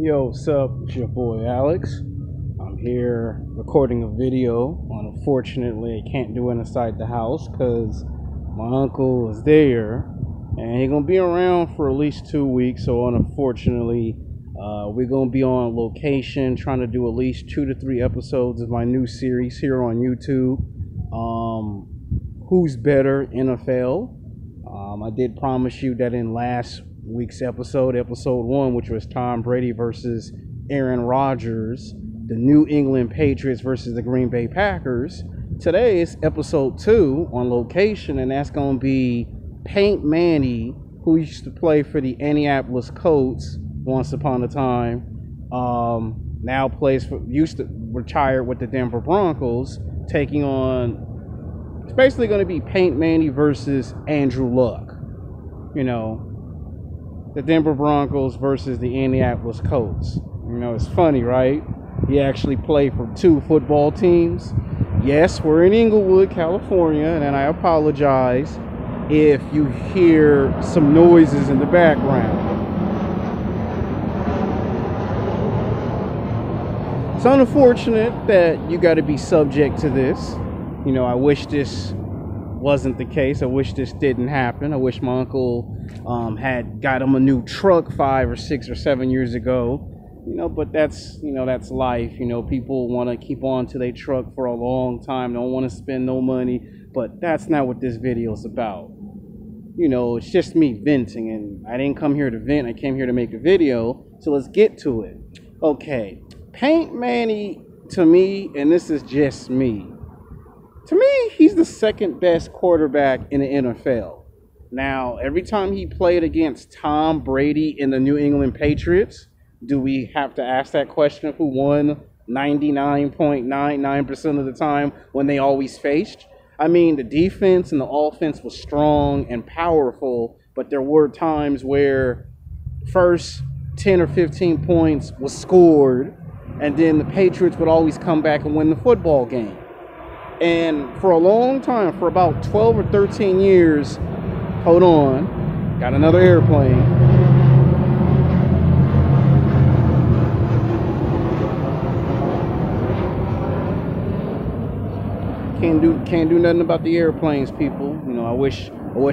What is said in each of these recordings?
Yo, what's up? It's your boy Alex. I'm here recording a video. Unfortunately, I can't do it inside the house because my uncle is there and he's gonna be around for at least 2 weeks. So unfortunately, we're gonna be on location trying to do at least 2 to 3 episodes of my new series here on YouTube. Who's better, NFL? I did promise you that in last week's episode 1, which was Tom Brady versus Aaron Rodgers, the New England Patriots versus the Green Bay Packers. Today is episode 2 on location, and that's going to be Payton, who used to play for the Indianapolis Colts once upon a time. Now used to retire with the Denver Broncos, taking on. It's basically going to be Payton versus Andrew Luck. You know, the Denver Broncos versus the Indianapolis Colts. You know, it's funny, right? He actually played for 2 football teams. Yes, we're in Inglewood, California, and I apologize if you hear some noises in the background. It's unfortunate that you got to be subject to this. You know, I wish this wasn't the case. I wish this didn't happen. I wish my uncle had got him a new truck 5 or 6 or 7 years ago. You know, but that's life. You know, people want to keep on to their truck for a long time. Don't want to spend no money. But that's not what this video is about. You know, it's just me venting, and I didn't come here to vent. I came here to make a video. So let's get to it. Okay, Payton, to me, and this is just me. To me, he's the second best quarterback in the NFL. Now, every time he played against Tom Brady in the New England Patriots, do we have to ask that question of who won 99.99% of the time when they always faced? I mean, the defense and the offense was strong and powerful, but there were times where first 10 or 15 points was scored, and then the Patriots would always come back and win the football game. And for a long time, for about 12 or 13 years, hold on, got another airplane. Can't do nothing about the airplanes, people. You know, I wish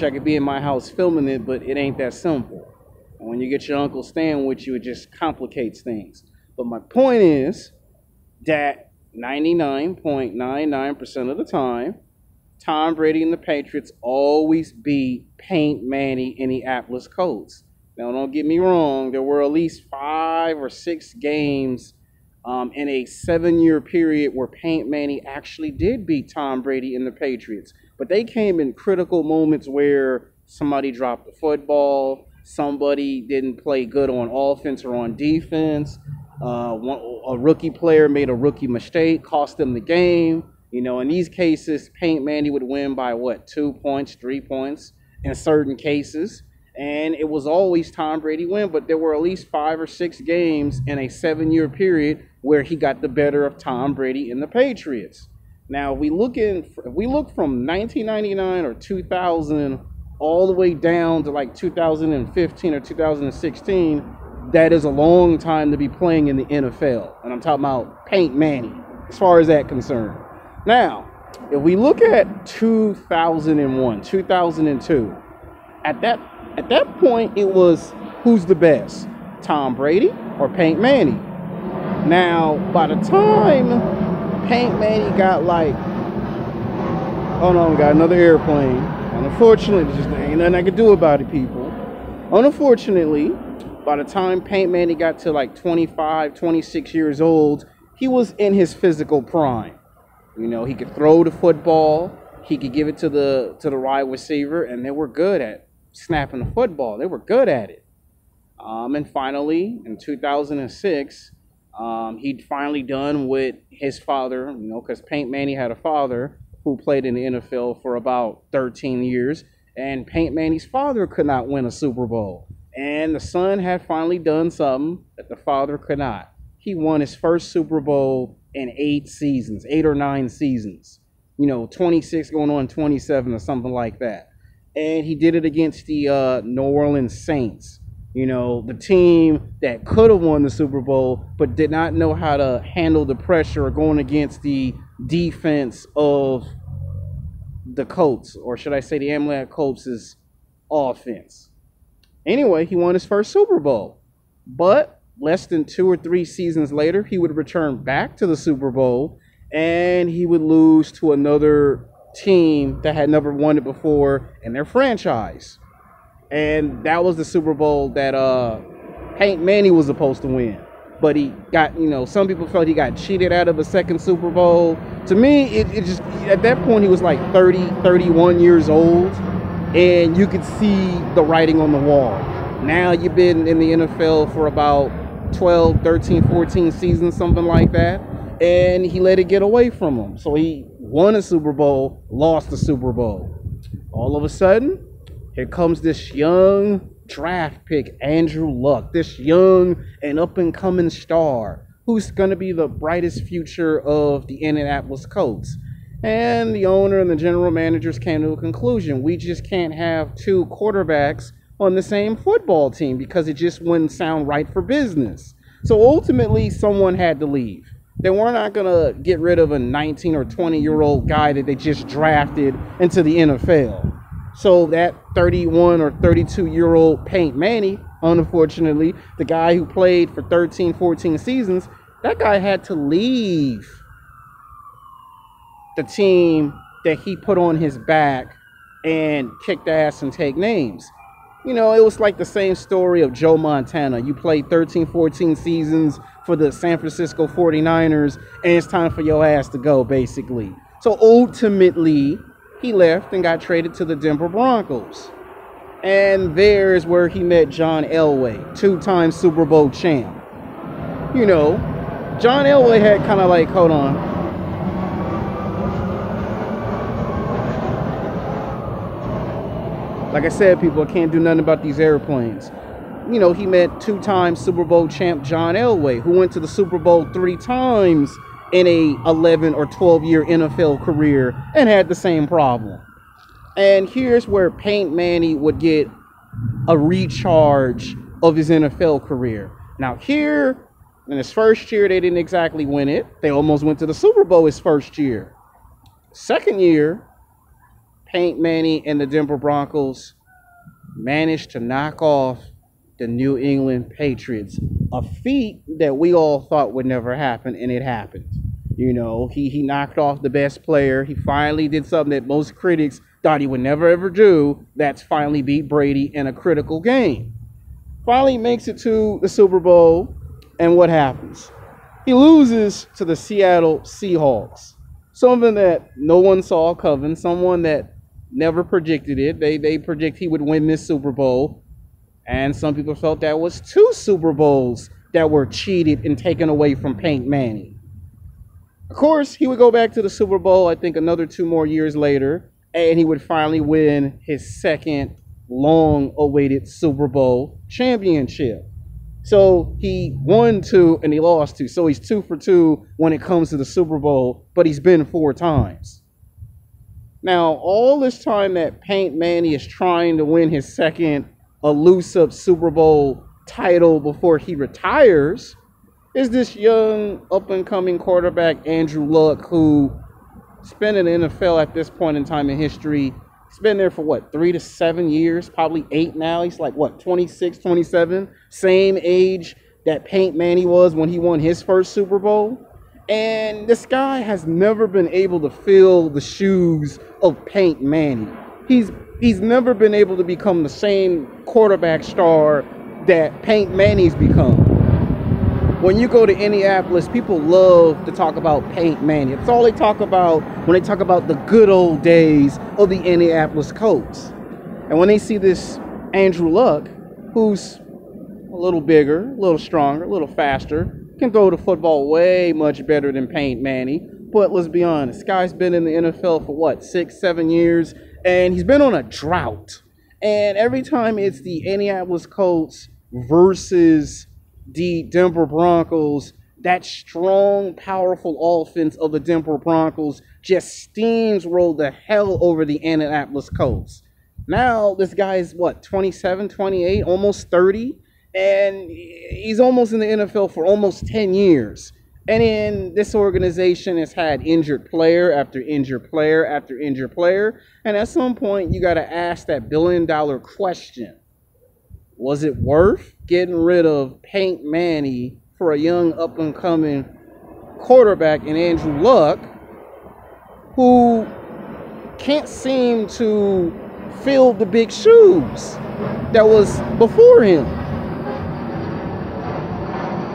I could be in my house filming it, but it ain't that simple. And when you get your uncle staying with you, it just complicates things. But my point is that 99.99% of the time, Tom Brady and the Patriots always beat Payton Indianapolis Colts. Now, don't get me wrong. There were at least 5 or 6 games in a 7-year period where Payton actually did beat Tom Brady and the Patriots. But they came in critical moments where somebody dropped the football, somebody didn't play good on offense or on defense. A rookie player made a rookie mistake, cost them the game. You know, in these cases, Payton would win by 2 points, 3 points in certain cases. And it was always Tom Brady win, but there were at least 5 or 6 games in a 7-year period where he got the better of Tom Brady and the Patriots. Now, if we look from 1999 or 2000 all the way down to like 2015 or 2016, that is a long time to be playing in the NFL. And I'm talking about Payton, as far as that concerned. Now, if we look at 2001, 2002, at that point, it was who's the best, Tom Brady or Payton? Now, by the time Payton got like, oh no, we got another airplane. And unfortunately, there's just ain't nothing I can do about it, people. Unfortunately, by the time Payton got to like 25, 26 years old, he was in his physical prime. You know, he could throw the football, he could give it to the wide receiver, and they were good at snapping the football. They were good at it. And finally, in 2006, he'd finally done with his father, you know, because Payton had a father who played in the NFL for about 13 years, and Payton's father could not win a Super Bowl. And the son had finally done something that the father could not. He won his first Super Bowl in 8 or 9 seasons. You know, 26 going on 27 or something like that. And he did it against the New Orleans Saints. You know, the team that could have won the Super Bowl, but did not know how to handle the pressure of going against the defense of the Colts, or should I say the Atlanta Colts' offense. Anyway, he won his first Super Bowl. But less than 2 or 3 seasons later, he would return back to the Super Bowl, and he would lose to another team that had never won it before in their franchise. And that was the Super Bowl that Payton Manning was supposed to win. But he got, some people felt he got cheated out of a second Super Bowl. To me, it just, at that point, he was like 30, 31 years old. And you could see the writing on the wall. Now you've been in the NFL for about 12, 13, 14 seasons, something like that. And he let it get away from him. So he won a Super Bowl, lost the Super Bowl. All of a sudden, here comes this young draft pick, Andrew Luck, this young and up-and-coming star who's going to be the brightest future of the Indianapolis Colts. And the owner and the general managers came to a conclusion. We just can't have 2 quarterbacks on the same football team because it just wouldn't sound right for business. So ultimately, someone had to leave. They were not going to get rid of a 19 or 20-year-old guy that they just drafted into the NFL. So that 31 or 32-year-old Payton Manning, unfortunately, the guy who played for 13, 14 seasons, that guy had to leave the team that he put on his back and kicked ass and take names. It was like the same story of Joe Montana. You played 13, 14 seasons for the San Francisco 49ers, and it's time for your ass to go, basically. So ultimately, he left and got traded to the Denver Broncos. And there's where he met John Elway, 2-time Super Bowl champ. John Elway had kind of like, hold on. Like I said, people, I can't do nothing about these airplanes. He met 2-time Super Bowl champ John Elway, who went to the Super Bowl 3 times in a 11 or 12-year NFL career and had the same problem. And here's where Payton Manning would get a recharge of his NFL career. Now here, in his first year, they didn't exactly win it. They almost went to the Super Bowl his first year. Second year, Payton Manning and the Denver Broncos managed to knock off the New England Patriots, a feat that we all thought would never happen, and it happened. He knocked off the best player. He finally did something that most critics thought he would never ever do. That's finally beat Brady in a critical game. Finally makes it to the Super Bowl, and what happens? He loses to the Seattle Seahawks. Something that no one saw coming, someone that never predicted it. They predict he would win this Super Bowl. And some people felt that was 2 Super Bowls that were cheated and taken away from Payton Manning. Of course, he would go back to the Super Bowl, I think another 2 more years later, and he would finally win his second long-awaited Super Bowl championship. So he won 2 and he lost 2. So he's 2 for 2 when it comes to the Super Bowl, but he's been 4 times. Now, all this time that Payton Manning is trying to win his second elusive Super Bowl title before he retires, is this young up-and-coming quarterback, Andrew Luck, who spent in the NFL at this point in time in history. He's been there for 3 to 7 years, probably 8 now. He's like 26, 27, same age that Payton Manning was when he won his first Super Bowl. And this guy has never been able to fill the shoes of Payton Manning. He's never been able to become the same quarterback star that Payton Manning's become. When you go to Indianapolis, people love to talk about Payton Manning. It's all they talk about when they talk about the good old days of the Indianapolis Colts. And when they see this Andrew Luck, who's a little bigger, a little stronger, a little faster, can throw the football way much better than Payton Manning. But let's be honest, this guy's been in the NFL for 6, 7 years, and he's been on a drought. And every time it's the Indianapolis Colts versus the Denver Broncos, that strong, powerful offense of the Denver Broncos just steamrolled the hell over the Indianapolis Colts. Now this guy is what, 27, 28, almost 30, and he's almost in the NFL for almost 10 years. And then this organization has had injured player after injured player after injured player. And at some point, you got to ask that billion-dollar question. Was it worth getting rid of Payton Manning for a young up-and-coming quarterback in Andrew Luck, who can't seem to fill the big shoes that was before him?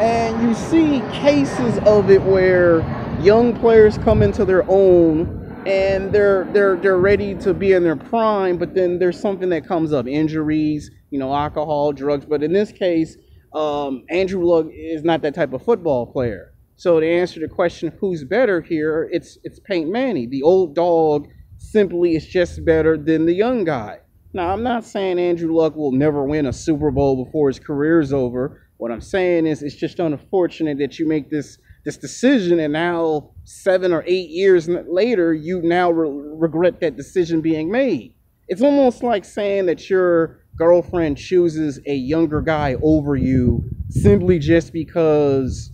And you see cases of it where young players come into their own and they're ready to be in their prime, but then there's something that comes up, injuries, alcohol, drugs. But in this case, Andrew Luck is not that type of football player. So to answer the question, who's better here, it's Payton Manning. The old dog simply is just better than the young guy. Now, I'm not saying Andrew Luck will never win a Super Bowl before his career is over. What I'm saying is it's just unfortunate that you make this decision, and now 7 or 8 years later, you now regret that decision being made. It's almost like saying that your girlfriend chooses a younger guy over you simply just because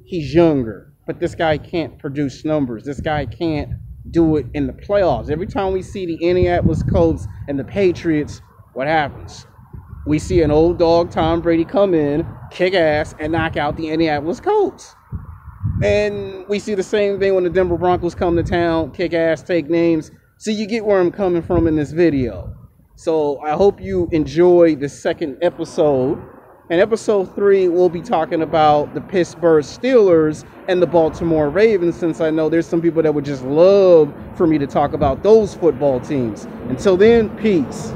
he's younger. But this guy can't produce numbers. This guy can't do it in the playoffs. Every time we see the Indianapolis Colts and the Patriots, what happens? We see an old dog, Tom Brady, come in, kick ass, and knock out the Indianapolis Colts. And we see the same thing when the Denver Broncos come to town, kick ass, take names. So you get where I'm coming from in this video. So I hope you enjoy the second episode. In episode 3, we'll be talking about the Pittsburgh Steelers and the Baltimore Ravens, since I know there's some people that would just love for me to talk about those football teams. Until then, peace.